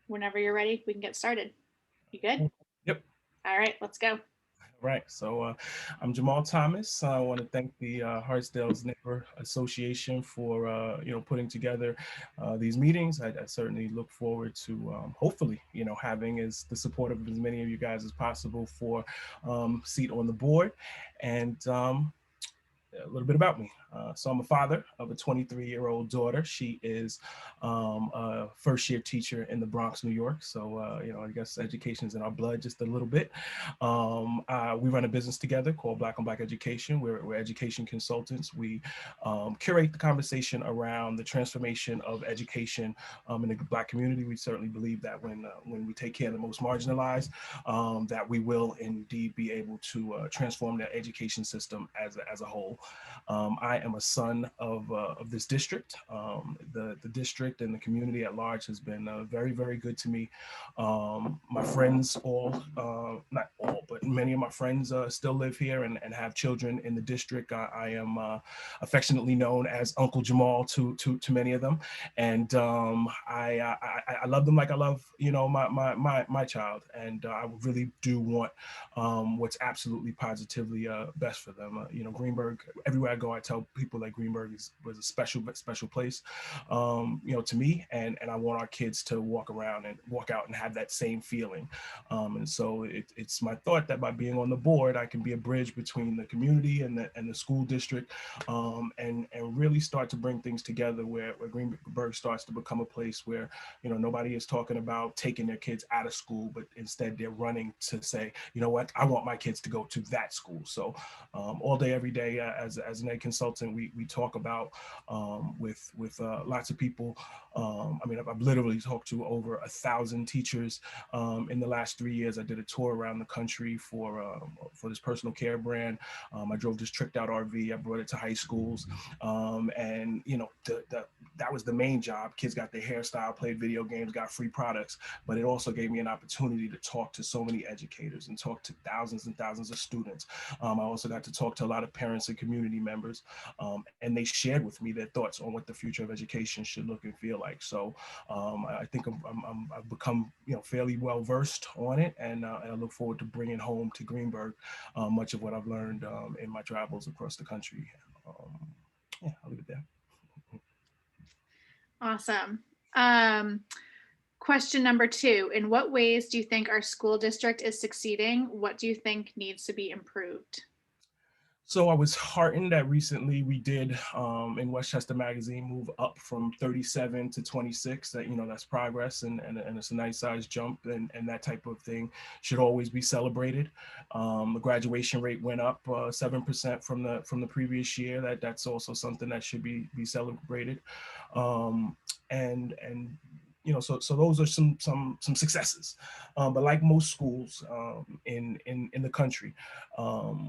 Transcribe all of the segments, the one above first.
Whenever you're ready, we can get started. You good? Yep. All right, let's go. Right. I'm Jamaal Thomas. I want to thank the Hartsdale's Neighbor Association for putting together these meetings. I certainly look forward to hopefully having as the support of as many of you guys as possible for seat on the board. And a little bit about me. So I'm a father of a 23-year-old daughter. She is a first-year teacher in the Bronx, New York. I guess education is in our blood just a little bit. We run a business together called Black on Black Education. We're education consultants. We curate the conversation around the transformation of education in the Black community. We certainly believe that when we take care of the most marginalized, that we will indeed be able to transform the education system as a whole. I am a son of this district. The district and the community at large has been very, very good to me. My friends not all, but many of my friends still live here and have children in the district. I am affectionately known as Uncle Jamaal to many of them. And I love them like I love, my child. And I really do want what's absolutely positively best for them. Greenberg, everywhere I go, I tell people that Greenberg was a special place, to me, and I want our kids to walk around and walk out and have that same feeling. It's my thought that by being on the board, I can be a bridge between the community and the school district, and really start to bring things together where Greenberg starts to become a place where nobody is talking about taking their kids out of school, but instead they're running to say, you know what, I want my kids to go to that school. So all day, every day, as an ed consultant, we talk about with lots of people. I've literally talked to over 1,000 teachers in the last 3 years. I did a tour around the country for this personal care brand. I drove this tricked out RV. I brought it to high schools, and that was the main job. Kids got their hairstyle, played video games, got free products, but it also gave me an opportunity to talk to so many educators and talk to thousands and thousands of students. I also got to talk to a lot of parents and community members, and they shared with me their thoughts on what the future of education should look and feel like. So I think I've become fairly well versed on it, and I look forward to bringing home to Greenberg much of what I've learned in my travels across the country. Um, yeah, I'll leave it there. Awesome. Um, Question number two. In what ways do you think our school district is succeeding? What do you think needs to be improved? So I was heartened that recently we did in Westchester Magazine move up from 37 to 26. That that's progress, and it's a nice size jump, and that type of thing should always be celebrated. The graduation rate went up 7% from the previous year. That's also something that should be celebrated. And so those are some successes, but like most schools in the country,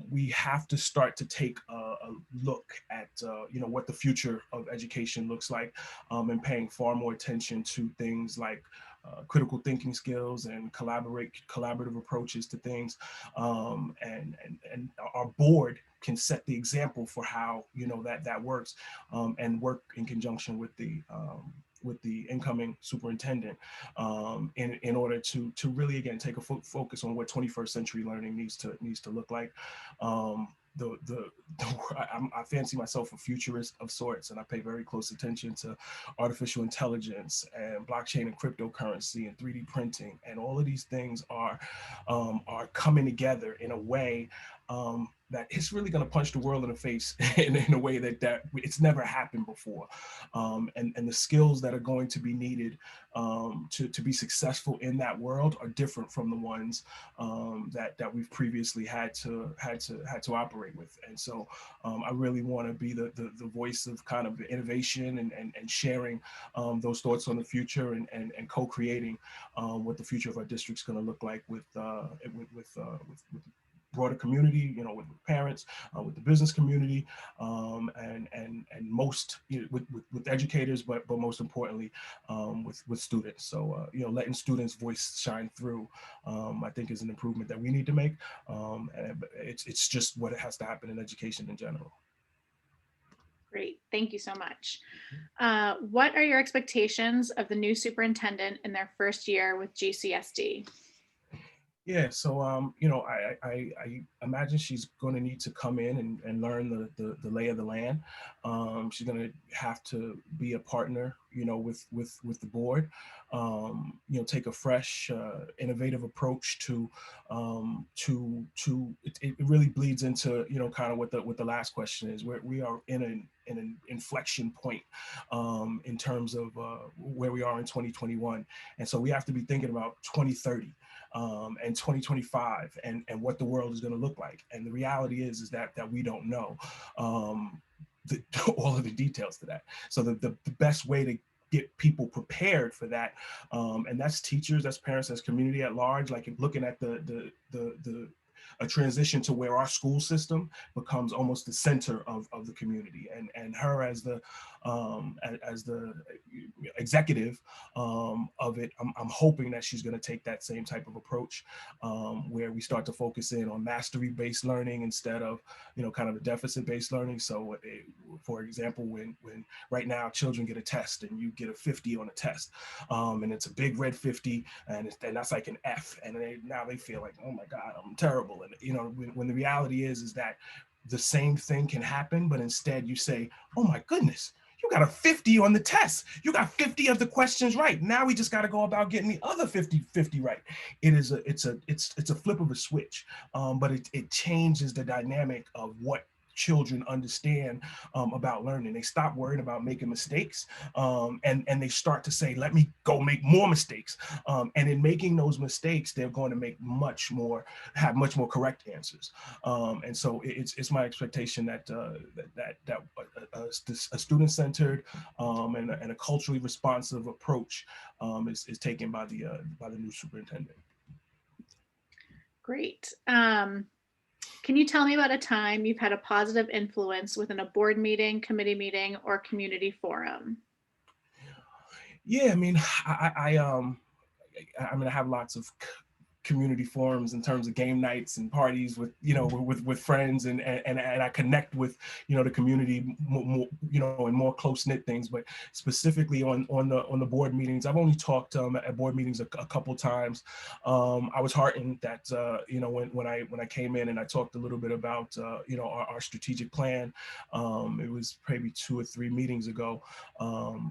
we have to start to take a look at what the future of education looks like, and paying far more attention to things like critical thinking skills and collaborative approaches to things, and our board can set the example for how that works, and work in conjunction with the incoming superintendent, in order to really again take a focus on what 21st century learning needs to look like. Um, I fancy myself a futurist of sorts, and I pay very close attention to artificial intelligence and blockchain and cryptocurrency and 3D printing, and all of these things are coming together in a way that it's really going to punch the world in the face in a way that it's never happened before, and the skills that are going to be needed to be successful in that world are different from the ones that we've previously had to operate with. And so I really want to be the voice of kind of innovation and sharing those thoughts on the future, and co-creating what the future of our district is going to look like with broader community, with parents, with the business community, and most with educators, but most importantly, with students. So letting students' voice shine through, I think, is an improvement that we need to make, and it's just what it has to happen in education in general. Great. Thank you so much. What are your expectations of the new superintendent in their first year with GCSD? Yeah, so I imagine she's going to need to come in and learn the lay of the land. She's going to have to be a partner, with the board. Take a fresh, innovative approach to it really bleeds into kind of what the last question is. Where we are in an inflection point in terms of where we are in 2021, and so we have to be thinking about 2030 and 2025 and what the world is going to look like. And the reality is that we don't know the, all of the details to that. So the best way to get people prepared for that, and that's teachers, that's parents, that's community at large, like looking at the a transition to where our school system becomes almost the center of the community, and her as the executive of it. I'm hoping that she's going to take that same type of approach, where we start to focus in on mastery-based learning instead of kind of a deficit-based learning. So for example, when right now children get a test and you get a 50 on a test, and it's a big red 50, and that's like an F, and now they feel like, oh my God, I'm terrible. And when the reality is that the same thing can happen, but instead you say, oh my goodness, you got a 50 on the test. You got 50 of the questions right. Now we just got to go about getting the other 50 right. It's a flip of a switch, but it changes the dynamic of what children understand about learning. They stop worrying about making mistakes, and they start to say, let me go make more mistakes. And in making those mistakes, they're going to have much more correct answers. And so it's my expectation that a student-centered and a culturally responsive approach is taken by the new superintendent. Great. Can you tell me about a time you've had a positive influence within a board meeting, committee meeting, or community forum? Yeah, I mean, I have lots of community forums in terms of game nights and parties with friends, and I connect with the community more, in more close knit things. But specifically on the board meetings, I've only talked at board meetings a couple times. I was heartened that when I came in and I talked a little bit about our strategic plan. It was maybe 2 or 3 meetings ago.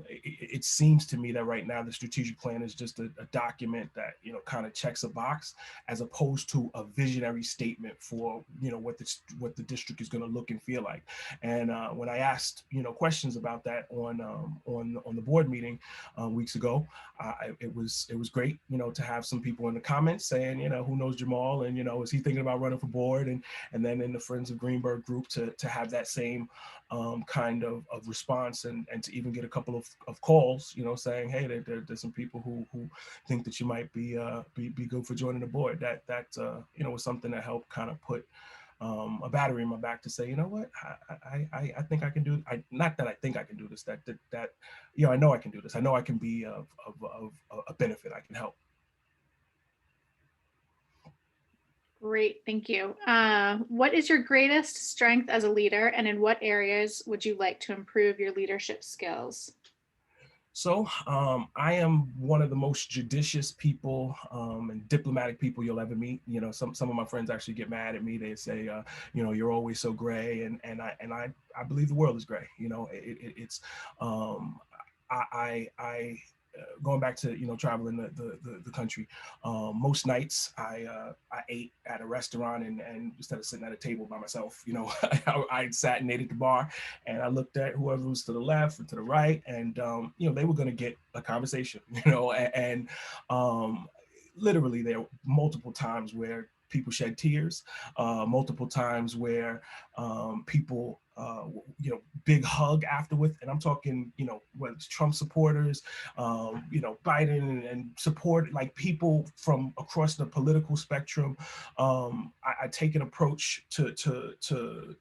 It seems to me that right now the strategic plan is just a document that kind of checks a box, as opposed to a visionary statement for what the district is going to look and feel like. And when I asked questions about that on the board meeting weeks ago, it was great to have some people in the comments saying who knows Jamaal, and is he thinking about running for board, and then in the Friends of Greenberg group to have that same kind of response, and to even get a couple of calls saying, hey, there's some people who think that you might be good for joining the board. That was something that helped kind of put a battery in my back to say, what, I think I can do. Not that I think I can do this. That I know I can do this. I know I can be of a benefit. I can help. Great, thank you. What is your greatest strength as a leader, and in what areas would you like to improve your leadership skills? So I am one of the most judicious people and diplomatic people you'll ever meet. Some of my friends actually get mad at me. They say, you're always so gray, and I believe the world is gray. It's I going back to traveling the country, most nights I ate at a restaurant, and instead of sitting at a table by myself, I sat and ate at the bar, and I looked at whoever was to the left and to the right, and they were going to get a conversation, and literally there were multiple times where people shed tears, multiple times where people, big hug afterwards. And I'm talking, whether it's Trump supporters, Biden and support, like people from across the political spectrum. I take an approach to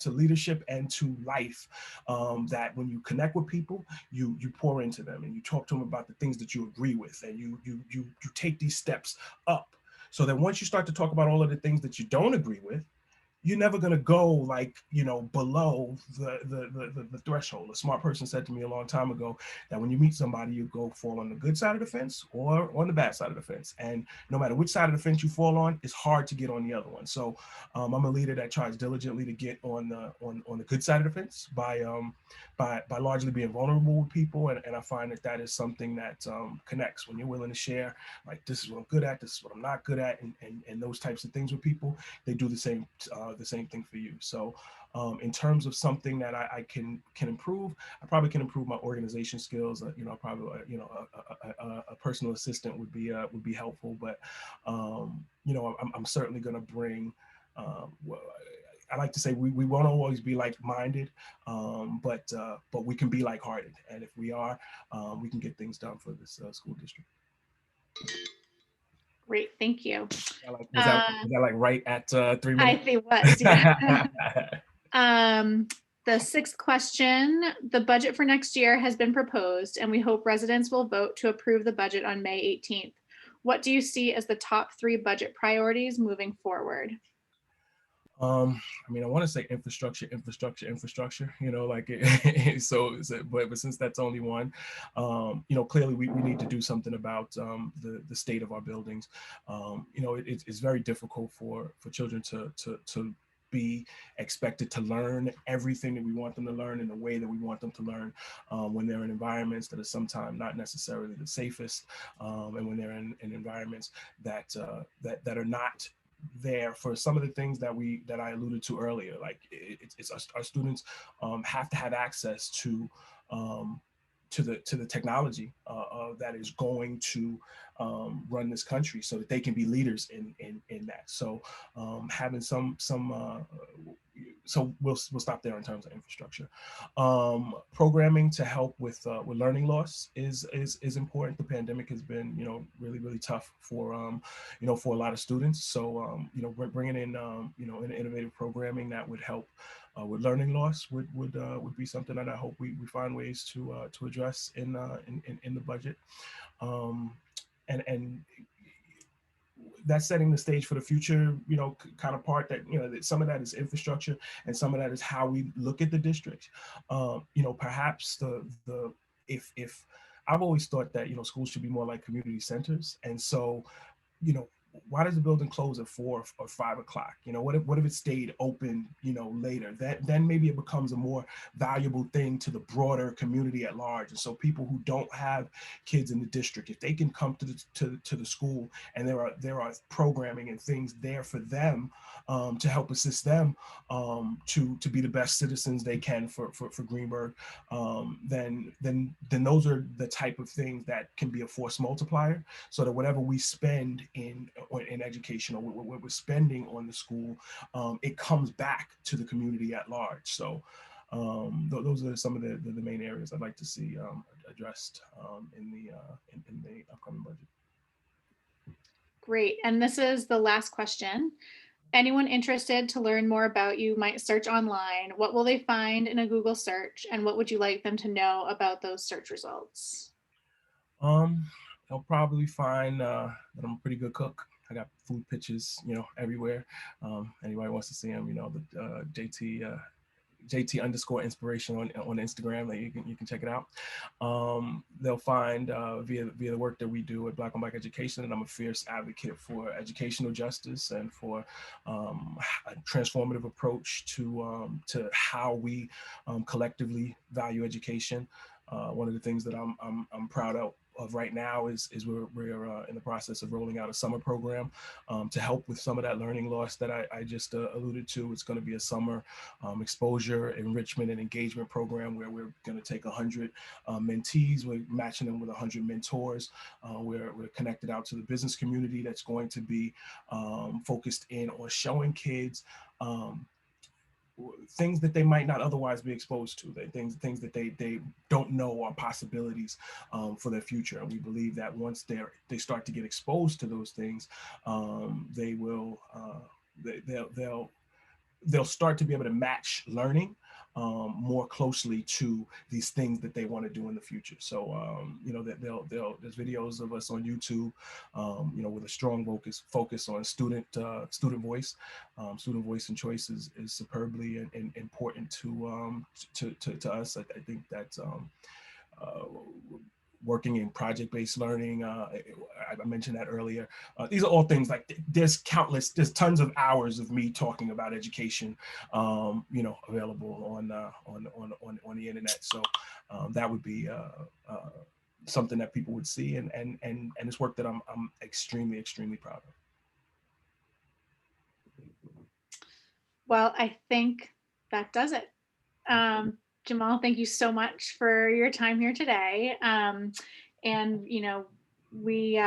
leadership and to life, that when you connect with people, you pour into them, and you talk to them about the things that you agree with, and you take these steps up, so that once you start to talk about all of the things that you don't agree with, you're never going to go like, below the threshold. A smart person said to me a long time ago that when you meet somebody, you go fall on the good side of the fence or on the bad side of the fence. And no matter which side of the fence you fall on, it's hard to get on the other one. So I'm a leader that tries diligently to get on the good side of the fence by largely being vulnerable with people. And I find that is something that connects when you're willing to share, like, this is what I'm good at, this is what I'm not good at, and those types of things with people. They do the same thing for you. So in terms of something that I can improve, I probably can improve my organization skills. Probably a personal assistant would be helpful, but I'm certainly going to bring. Well, I like to say we won't always be like-minded, but we can be like-hearted, and if we are, we can get things done for this school district. Great, thank you. Was that like right at 3 I minutes? think it was, yeah. The sixth question, the budget for next year has been proposed and we hope residents will vote to approve the budget on May 18th. What do you see as the top 3 budget priorities moving forward? I mean, I want to say infrastructure, like but since that's only one, clearly we need to do something about the state of our buildings. It's very difficult for children to be expected to learn everything that we want them to learn in the way that we want them to learn when they're in environments that are sometimes not necessarily the safest, and when they're in environments that are not there for some of the things that I alluded to earlier. Like it's our students have to have access to the technology that is going to run this country, so that they can be leaders in that. So having so we'll stop there in terms of infrastructure. Programming to help with learning loss is important. The pandemic has been really tough for for a lot of students. So we're bringing in an innovative programming that would help with learning loss would be something that I hope we find ways to address in the budget. And that's setting the stage for the future, kind of part that, that some of that is infrastructure and some of that is how we look at the district. Perhaps if I've always thought that, schools should be more like community centers. And so, why does the building close at 4 or 5 o'clock? What if it stayed open, later? Then maybe it becomes a more valuable thing to the broader community at large. And so people who don't have kids in the district, if they can come to the school and there are programming and things there for them to help assist them to be the best citizens they can for Greenberg, then those are the type of things that can be a force multiplier, so that whatever we spend in education or what we're spending on the school, it comes back to the community at large. So those are some of the main areas I'd like to see addressed in the upcoming budget. Great. And this is the last question. Anyone interested to learn more about you might search online. What will they find in a Google search, and what would you like them to know about those search results? They'll probably find that I'm a pretty good cook. I got food pictures, everywhere. Anybody wants to see them, the JT underscore inspiration on Instagram, that you can check it out. They'll find via the work that we do at Black on Black Education, and I'm a fierce advocate for educational justice and for a transformative approach to how we collectively value education. One of the things that I'm proud of right now is we're in the process of rolling out a summer program to help with some of that learning loss that I just alluded to. It's going to be a summer exposure, enrichment, and engagement program where we're going to take 100 mentees. We're matching them with 100 mentors. We're connected out to the business community that's going to be focused in on showing kids things that they might not otherwise be exposed to, things that they don't know are possibilities for their future. And we believe that once they start to get exposed to those things, they will they'll start to be able to match learning more closely to these things that they want to do in the future. So you know, that there's videos of us on YouTube, you know, with a strong focus on student voice. Student voice and choice is superbly and important to us. I think that uh, working in project-based learning. I mentioned that earlier. These are all things like there's tons of hours of me talking about education, you know, available on the internet. So that would be something that people would see, and it's work that I'm extremely proud of. Well, I think that does it. Jamaal, thank you so much for your time here today. And you know, we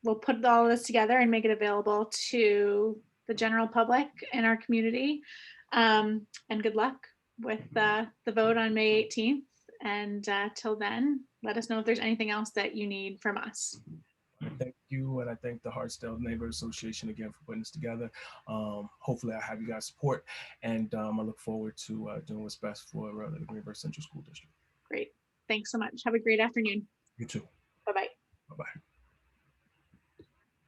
will put all of this together and make it available to the general public in our community. And good luck with the vote on May 18th. And till then, let us know if there's anything else that you need from us. I thank you, and I thank the Hartsdale Neighborhood Association again for putting this together. Hopefully, I have you guys' support, and I look forward to doing what's best for the Greenberg Central School District. Great. Thanks so much. Have a great afternoon. You too.